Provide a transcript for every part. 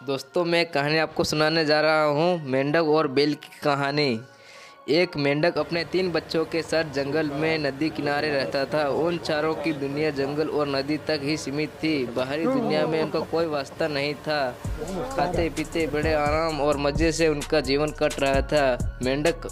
दोस्तों मैं कहानी आपको सुनाने जा रहा हूँ मेंढक और बैल की कहानी। एक मेंढक अपने 3 बच्चों के साथ जंगल में नदी किनारे रहता था। उन चारों की दुनिया जंगल और नदी तक ही सीमित थी। बाहरी दुनिया में उनका कोई वास्ता नहीं था। खाते पीते बड़े आराम और मज़े से उनका जीवन कट रहा था। मेंढक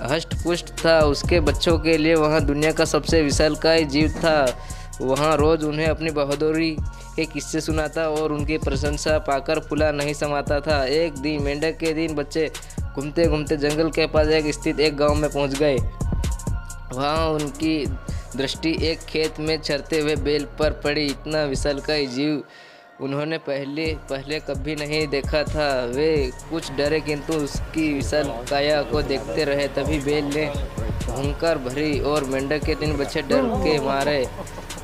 हष्ट पुष्ट था। उसके बच्चों के लिए वहाँ दुनिया का सबसे विशालकाय जीव था। वहाँ रोज़ उन्हें अपनी बहादुरी के किस्से सुनाता और उनकी प्रशंसा पाकर फूला नहीं समाता था। एक दिन मेंढक के 3 बच्चे घूमते घूमते जंगल के पास स्थित एक गांव में पहुंच गए। वहां उनकी दृष्टि एक खेत में चरते हुए बैल पर पड़ी। इतना विशालकाय जीव उन्होंने पहले कभी नहीं देखा था। वे कुछ डरे किंतु उसकी विशाल काया को देखते रहे। तभी बैल ने हुंकार भरी और मेंढक के 3 बच्चे डर के मारे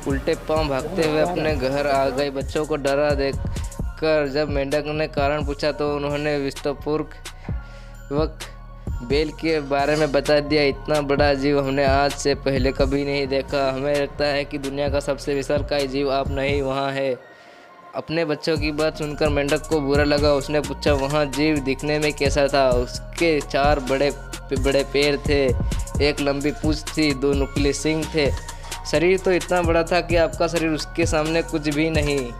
उल्टे पांव भागते हुए अपने घर आ गए। बच्चों को डरा देखकर जब मेंढक ने कारण पूछा तो उन्होंने विस्तारपूर्वक बैल के बारे में बता दिया। इतना बड़ा जीव हमने आज से पहले कभी नहीं देखा। हमें लगता है कि दुनिया का सबसे विशालकाय जीव आप नहीं वहाँ है। अपने बच्चों की बात सुनकर मेंढक को बुरा लगा। उसने पूछा, वहाँ जीव दिखने में कैसा था? उसके 4 बड़े बड़े पैर थे, एक लंबी पूंछ थी, 2 नुकीले सींग थे। शरीर तो इतना बड़ा था कि आपका शरीर उसके सामने कुछ भी नहीं।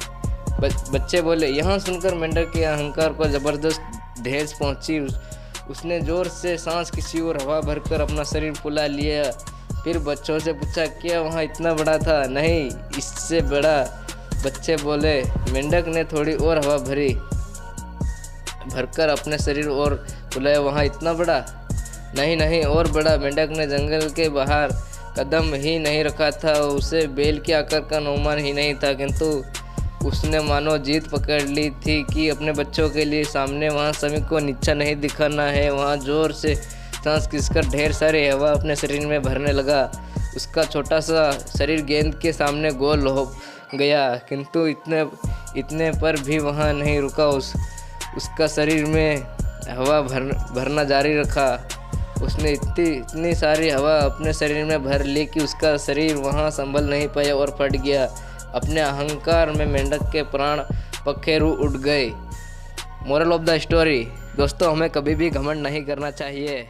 बच्चे बोले। यहाँ सुनकर मेंढक के अहंकार को जबरदस्त ठेस पहुंची। उसने जोर से सांस खींची और हवा भरकर अपना शरीर फुला लिया। फिर बच्चों से पूछा, क्या वहाँ इतना बड़ा था? नहीं, इससे बड़ा। बच्चे बोले। मेंढक ने थोड़ी और हवा भरकर अपने शरीर और फुलाया। वहाँ इतना बड़ा? नहीं, और बड़ा। मेंढक ने जंगल के बाहर कदम ही नहीं रखा था। उसे बैल के आकार का अनुमान ही नहीं था, किंतु उसने मानो जीत पकड़ ली थी कि अपने बच्चों के लिए सामने वहाँ सभी को नीचा नहीं दिखाना है। वहाँ जोर से सांस खींचकर ढेर सारी हवा अपने शरीर में भरने लगा। उसका छोटा सा शरीर गेंद के सामने गोल हो गया, किंतु इतने पर भी वहाँ नहीं रुका। उसका शरीर में हवा भरना जारी रखा। उसने इतनी सारी हवा अपने शरीर में भर ली कि उसका शरीर वहाँ संभल नहीं पाया और फट गया। अपने अहंकार में मेंढक के प्राण पखेरु उड़ गए। मोरल ऑफ द स्टोरी, दोस्तों हमें कभी भी घमंड नहीं करना चाहिए।